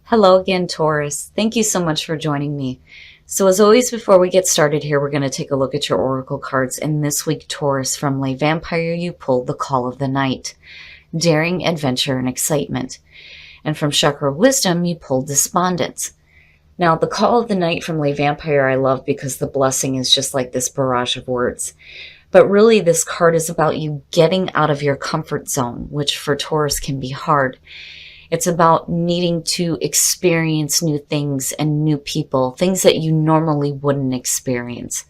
Hello again, Taurus. Thank you so much for joining me. So as always, before we get started here, we're going to take a look at your oracle cards. And this week, Taurus, from Lay Vampire, you pulled the Call of the Night, daring, adventure, and excitement. And from Chakra Wisdom, you pulled Despondence. Now, the Call of the Night from Lay Vampire I love because the blessing is just like this barrage of words. But really, this card is about you getting out of your comfort zone, which for Taurus can be hard. It's about needing to experience new things and new people, things that you normally wouldn't experience.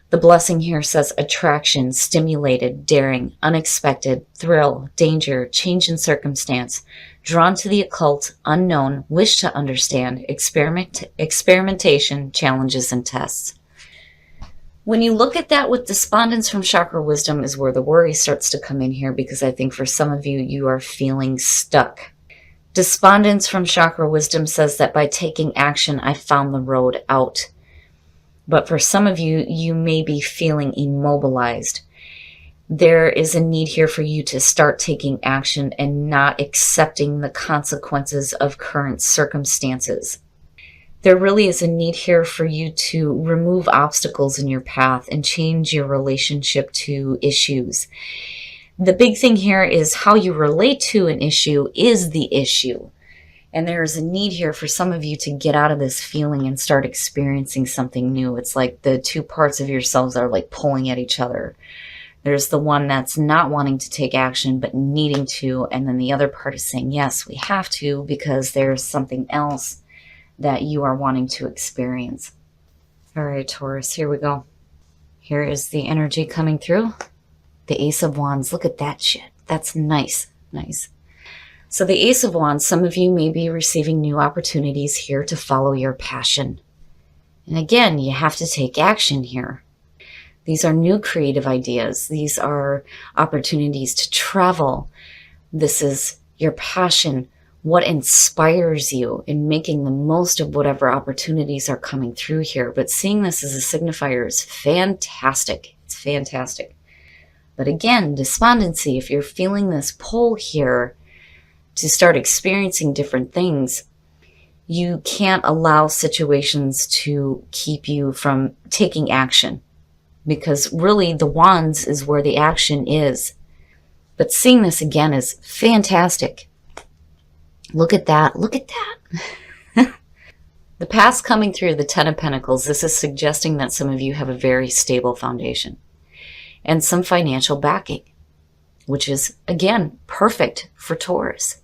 The blessing here says attraction, stimulated, daring, unexpected, thrill, danger, change in circumstance, drawn to the occult, unknown, wish to understand, experimentation, challenges, and tests. When you look at that with Despondence from Chakra Wisdom is where the worry starts to come in here, because I think for some of you, you are feeling stuck. Despondence from Chakra Wisdom says that by taking action, I found the road out. But for some of you, you may be feeling immobilized. There is a need here for you to start taking action and not accepting the consequences of current circumstances. There really is a need here for you to remove obstacles in your path and change your relationship to issues. The big thing here is how you relate to an issue is the issue. And there is a need here for some of you to get out of this feeling and start experiencing something new. It's like the two parts of yourselves are like pulling at each other. There's the one that's not wanting to take action but needing to, and then the other part is saying, yes, we have to because there's something else that you are wanting to experience. All right, Taurus, here we go. Here is the energy coming through. The Ace of Wands, look at that shit. That's nice, nice. So the Ace of Wands, some of you may be receiving new opportunities here to follow your passion. And again, you have to take action here. These are new creative ideas. These are opportunities to travel. This is your passion, what inspires you in making the most of whatever opportunities are coming through here. But seeing this as a signifier is fantastic. It's fantastic. But again, despondency, if you're feeling this pull here to start experiencing different things, you can't allow situations to keep you from taking action. Because really the wands is where the action is. But seeing this again is fantastic. Look at that. Look at that. The past coming through the Ten of Pentacles, this is suggesting that some of you have a very stable foundation and some financial backing, which is, again, perfect for Taurus.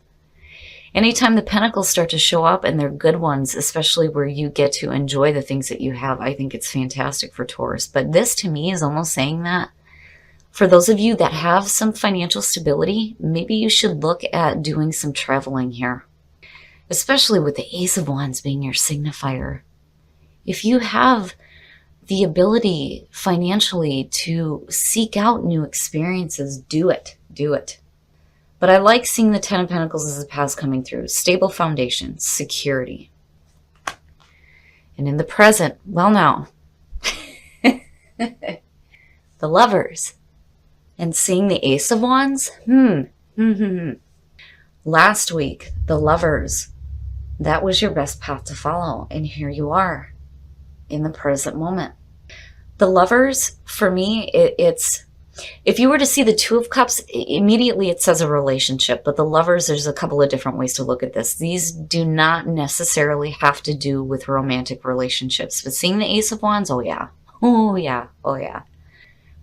Anytime the Pentacles start to show up, and they're good ones, especially where you get to enjoy the things that you have, I think it's fantastic for Taurus. But this, to me, is almost saying that for those of you that have some financial stability, maybe you should look at doing some traveling here, especially with the Ace of Wands being your signifier. If you have the ability financially to seek out new experiences, do it. Do it. But I like seeing the Ten of Pentacles as the past coming through. Stable foundation, security. And in the present, well now, the Lovers. And seeing the Ace of Wands, Last week, the Lovers, that was your best path to follow. And here you are in the present moment. The Lovers, for me, it's, if you were to see the Two of Cups, immediately it says a relationship. But the Lovers, there's a couple of different ways to look at this. These do not necessarily have to do with romantic relationships. But seeing the Ace of Wands, oh yeah. Oh yeah. Oh yeah.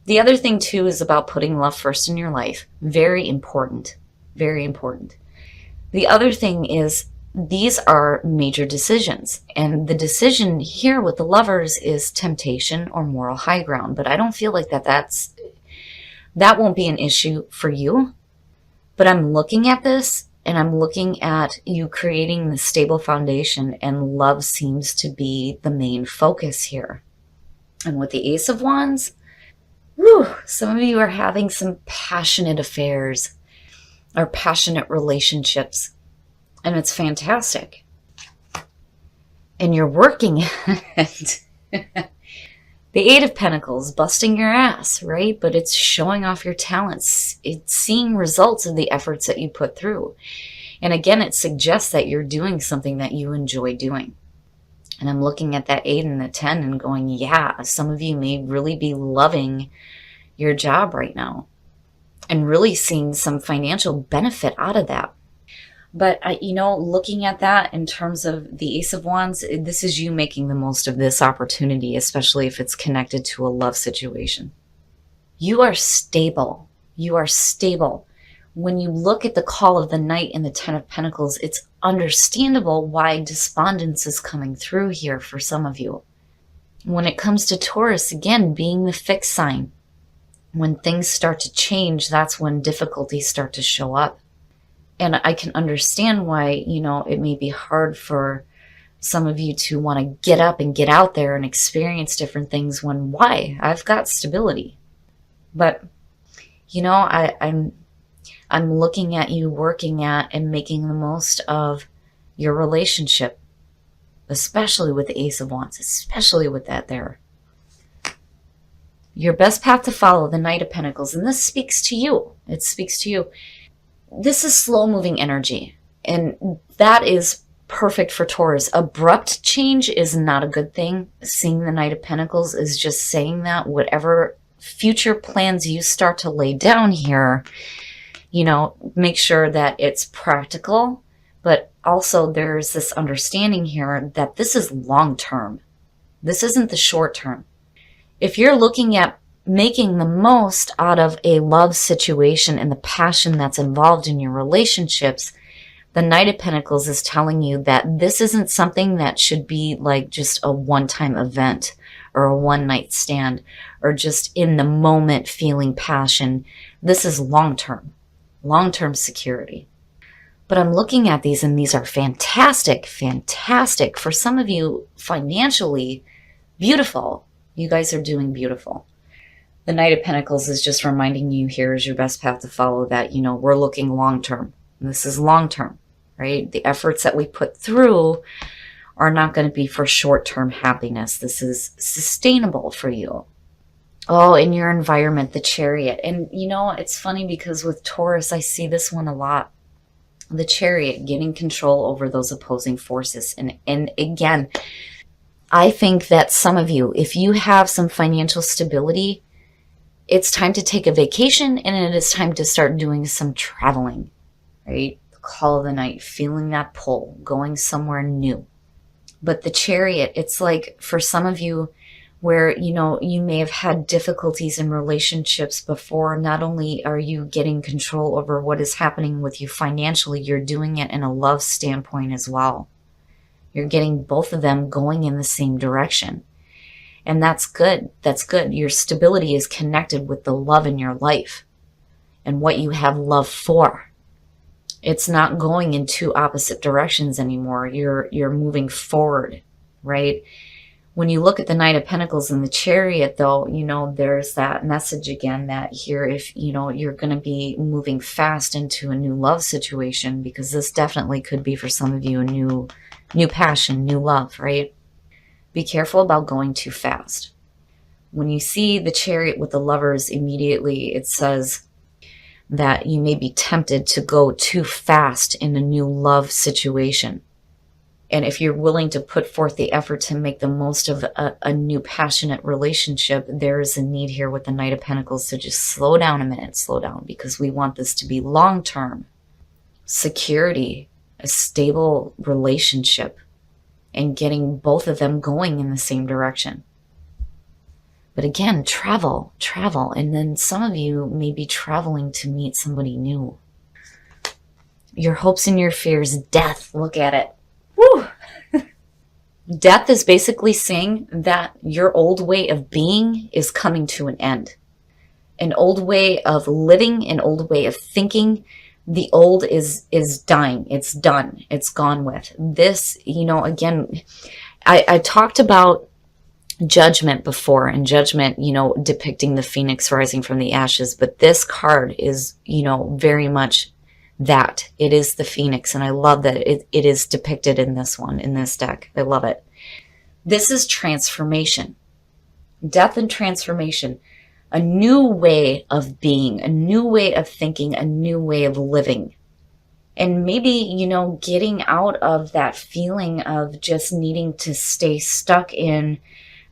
The other thing too is about putting love first in your life. Very important. Very important. The other thing is, these are major decisions. And the decision here with the Lovers is temptation or moral high ground. But I don't feel like that won't be an issue for you. But I'm looking at this, and I'm looking at you creating the stable foundation, and love seems to be the main focus here. And with the Ace of Wands, some of you are having some passionate affairs or passionate relationships. And it's fantastic. And you're working at it. The Eight of Pentacles, busting your ass, right? But it's showing off your talents. It's seeing results of the efforts that you put through. And again, it suggests that you're doing something that you enjoy doing. And I'm looking at that 8 and the 10 and going, yeah, some of you may really be loving your job right now and really seeing some financial benefit out of that. But, looking at that in terms of the Ace of Wands, this is you making the most of this opportunity, especially if it's connected to a love situation. You are stable. You are stable. When you look at the call of the Knight and the 10 of Pentacles, it's understandable why despondence is coming through here for some of you. When it comes to Taurus, again, being the fixed sign, when things start to change, that's when difficulties start to show up. And I can understand why, it may be hard for some of you to want to get up and get out there and experience different things why? I've got stability. But, I'm looking at you working at and making the most of your relationship, especially with the Ace of Wands, especially with that there. Your best path to follow, the Knight of Pentacles. And this speaks to you. It speaks to you. This is slow-moving energy, and that is perfect for Taurus. Abrupt change is not a good thing. Seeing the Knight of Pentacles is just saying that whatever future plans you start to lay down here, make sure that it's practical, but also there's this understanding here that this is long-term. This isn't the short-term. If you're looking at making the most out of a love situation and the passion that's involved in your relationships, the Knight of Pentacles is telling you that this isn't something that should be like just a one-time event or a one-night stand or just in the moment feeling passion. This is long-term security. But I'm looking at these, and these are fantastic, fantastic. For some of you, financially, beautiful. You guys are doing beautiful. The Knight of Pentacles is just reminding you here is your best path to follow that, we're looking long-term. This is long-term, right? The efforts that we put through are not going to be for short-term happiness. This is sustainable for you. Oh, in your environment, the Chariot. And, it's funny because with Taurus, I see this one a lot. The Chariot, getting control over those opposing forces. And again, I think that some of you, if you have some financial stability, it's time to take a vacation, and it is time to start doing some traveling, right? The call of the Knight, feeling that pull, going somewhere new. But the Chariot, it's like for some of you where, you may have had difficulties in relationships before. Not only are you getting control over what is happening with you financially, you're doing it in a love standpoint as well. You're getting both of them going in the same direction. And that's good. That's good. Your stability is connected with the love in your life and what you have love for. It's not going in two opposite directions anymore. You're moving forward, right? When you look at the Knight of Pentacles and the Chariot, though, there's that message again that here, if, you're going to be moving fast into a new love situation, because this definitely could be for some of you a new passion, new love, right? Be careful about going too fast. When you see the Chariot with the Lovers, immediately it says that you may be tempted to go too fast in a new love situation. And if you're willing to put forth the effort to make the most of a new passionate relationship, there is a need here with the Knight of Pentacles to just slow down a minute, slow down, because we want this to be long-term. Security, a stable relationship, and getting both of them going in the same direction. But again, travel. And then some of you may be traveling to meet somebody new. Your hopes and your fears, death. Look at it. Woo! Death is basically saying that your old way of being is coming to an end. An old way of living, an old way of thinking. The old is dying. It's done. It's gone with. This, again, I talked about Judgment before, and Judgment, depicting the phoenix rising from the ashes. But this card is, very much that. It is the phoenix, and I love that it is depicted in this one, in this deck. I love it. This is transformation. Death and transformation. A new way of being, a new way of thinking, a new way of living. And maybe, you know, getting out of that feeling of just needing to stay stuck in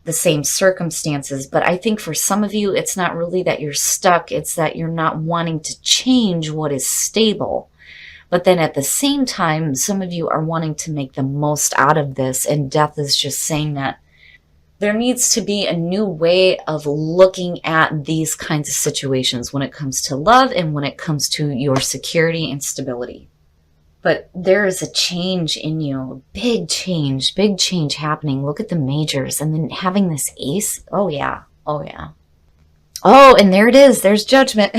the same circumstances. But I think for some of you, it's not really that you're stuck. It's that you're not wanting to change what is stable. But then at the same time, some of you are wanting to make the most out of this. And death is just saying that there needs to be a new way of looking at these kinds of situations when it comes to love and when it comes to your security and stability. But there is a change in you, big change happening. Look at the majors and then having this ace. Oh yeah, oh yeah. Oh, and there it is. There's judgment.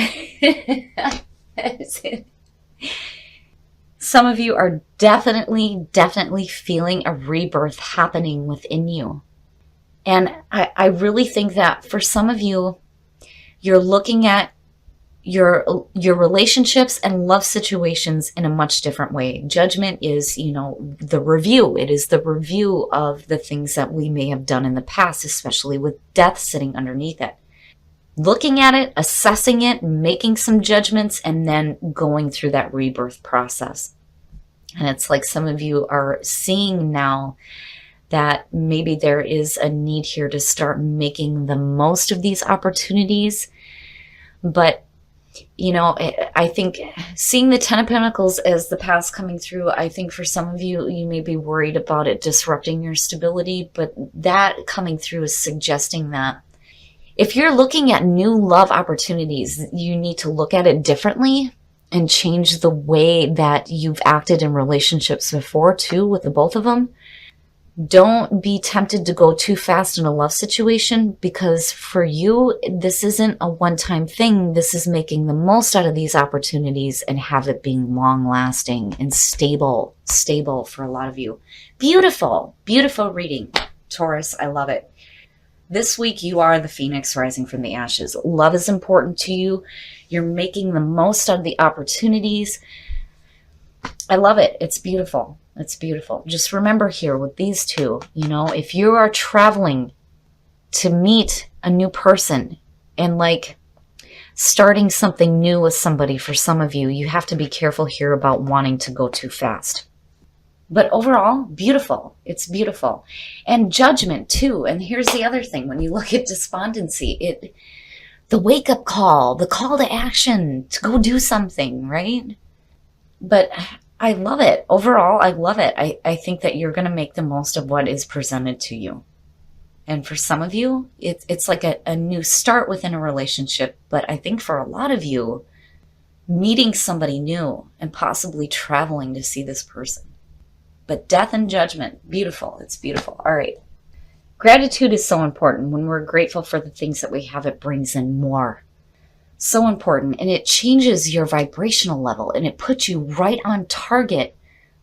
Some of you are definitely feeling a rebirth happening within you. And I really think that for some of you, you're looking at your relationships and love situations in a much different way. Judgment is, you know, the review. It is the review of the things that we may have done in the past, especially with death sitting underneath it. Looking at it, assessing it, making some judgments, and then going through that rebirth process. And it's like some of you are seeing now that maybe there is a need here to start making the most of these opportunities. But, you know, I think seeing the Ten of Pentacles as the past coming through, I think for some of you, you may be worried about it disrupting your stability. But that coming through is suggesting that if you're looking at new love opportunities, you need to look at it differently and change the way that you've acted in relationships before too, with the both of them. Don't be tempted to go too fast in a love situation, because for you, this isn't a one-time thing. This is making the most out of these opportunities and have it being long-lasting and stable for a lot of you. Beautiful, beautiful reading, Taurus. I love it. This week, you are the phoenix rising from the ashes. Love is important to you. You're making the most out of the opportunities. I love it. It's beautiful. It's beautiful. Just remember here with these two, you know, if you are traveling to meet a new person and like starting something new with somebody, for some of you, you have to be careful here about wanting to go too fast. But overall, beautiful. It's beautiful. And judgment too. And here's the other thing. When you look at despondency, the wake-up call, the call to action to go do something, right? But I love it. Overall, I love it. I think that you're going to make the most of what is presented to you. And for some of you, it's like a new start within a relationship. But I think for a lot of you, meeting somebody new and possibly traveling to see this person. But death and judgment, beautiful. It's beautiful. All right. Gratitude is so important. When we're grateful for the things that we have, it brings in more. So important. And it changes your vibrational level and it puts you right on target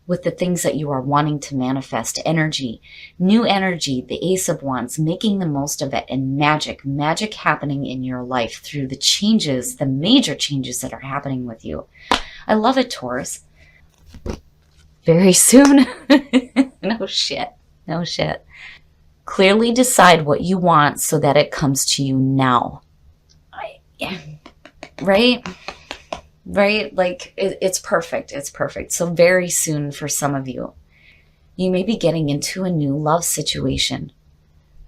with the things that you are wanting to manifest. Energy, new energy, the Ace of Wands, making the most of it, and magic happening in your life through the changes, the major changes that are happening with you. I love it, Taurus. Very soon. No shit. No shit. Clearly decide what you want so that it comes to you now. Right? Right? Like, it's perfect. It's perfect. So very soon for some of you, you may be getting into a new love situation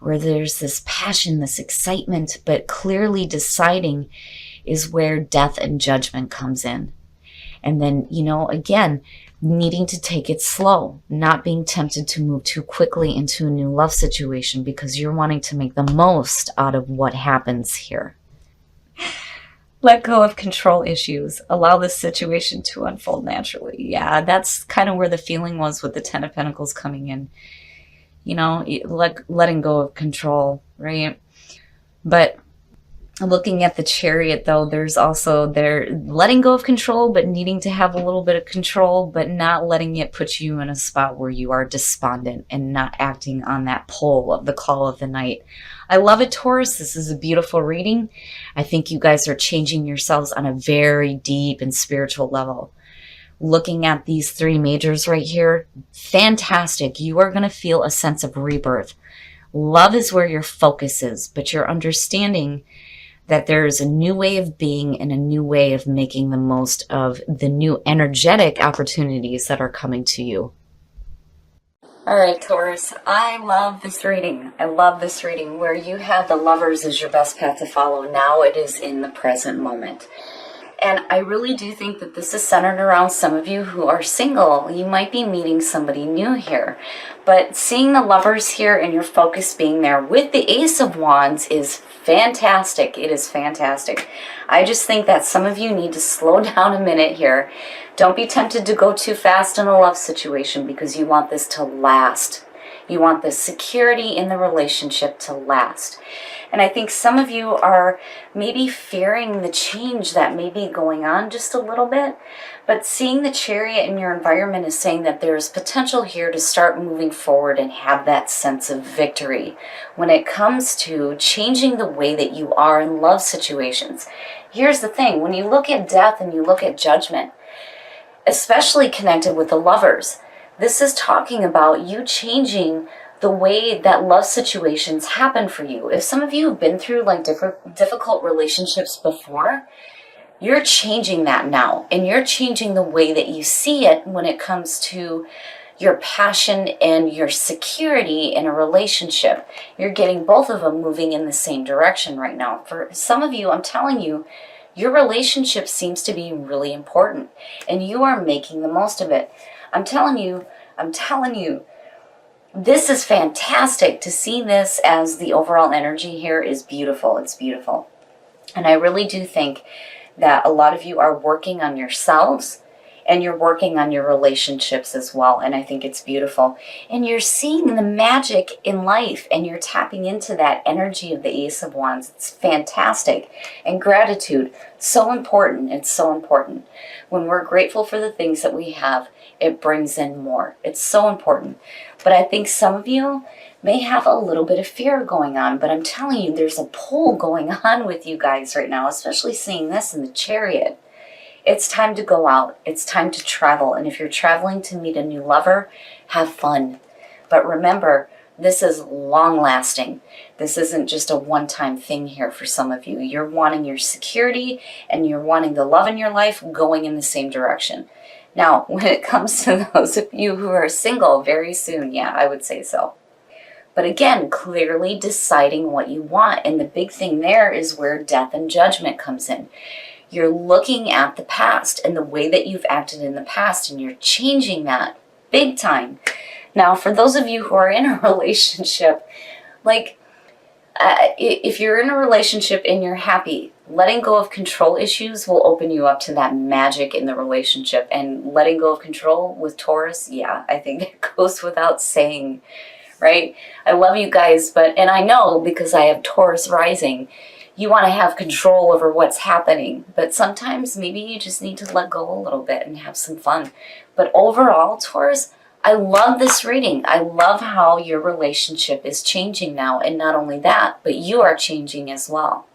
where there's this passion, this excitement, but clearly deciding is where death and judgment comes in. And then, you know, again, needing to take it slow, not being tempted to move too quickly into a new love situation because you're wanting to make the most out of what happens here. Let go of control issues. Allow this situation to unfold naturally. Yeah, that's kind of where the feeling was with the Ten of Pentacles coming in. You know, letting go of control, right? But looking at the Chariot, though, there's also letting go of control, but needing to have a little bit of control, but not letting it put you in a spot where you are despondent and not acting on that pull of the call of the night. I love it, Taurus. This is a beautiful reading. I think you guys are changing yourselves on a very deep and spiritual level. Looking at these three majors right here, fantastic. You are going to feel a sense of rebirth. Love is where your focus is, but you're understanding that there's a new way of being and a new way of making the most of the new energetic opportunities that are coming to you. All right, Taurus, I love this reading. I love this reading where you have the Lovers as your best path to follow. Now it is in the present moment. And I really do think that this is centered around some of you who are single. You might be meeting somebody new here. But seeing the Lovers here and your focus being there with the Ace of Wands is fantastic. It is fantastic. I just think that some of you need to slow down a minute here. Don't be tempted to go too fast in a love situation because you want this to last. You want the security in the relationship to last. And I think some of you are maybe fearing the change that may be going on just a little bit. But seeing the Chariot in your environment is saying that there's potential here to start moving forward and have that sense of victory when it comes to changing the way that you are in love situations. Here's the thing. When you look at death and you look at judgment, especially connected with the Lovers, this is talking about you changing the way that love situations happen for you. If some of you have been through like difficult relationships before, you're changing that now. And you're changing the way that you see it when it comes to your passion and your security in a relationship. You're getting both of them moving in the same direction right now. For some of you, I'm telling you, your relationship seems to be really important and you are making the most of it. I'm telling you, this is fantastic. To see this as the overall energy here is beautiful. It's beautiful. And I really do think that a lot of you are working on yourselves and you're working on your relationships as well. And I think it's beautiful. And you're seeing the magic in life and you're tapping into that energy of the Ace of Wands. It's fantastic. And gratitude, so important. It's so important. When we're grateful for the things that we have, it brings in more. It's so important. But I think some of you may have a little bit of fear going on, but I'm telling you, there's a pull going on with you guys right now, especially seeing this in the Chariot. It's time to go out. It's time to travel. And if you're traveling to meet a new lover, have fun. But remember, this is long lasting. This isn't just a one-time thing here for some of you. You're wanting your security and you're wanting the love in your life going in the same direction. Now, when it comes to those of you who are single, very soon, yeah, I would say so. But again, clearly deciding what you want. And the big thing there is where death and judgment comes in. You're looking at the past and the way that you've acted in the past, and you're changing that big time. Now, for those of you who are in a relationship, like if you're in a relationship and you're happy, letting go of control issues will open you up to that magic in the relationship. And letting go of control with Taurus, yeah, I think it goes without saying, right? I love you guys, and I know because I have Taurus rising, you want to have control over what's happening. But sometimes maybe you just need to let go a little bit and have some fun. But overall, Taurus, I love this reading. I love how your relationship is changing now. And not only that, but you are changing as well.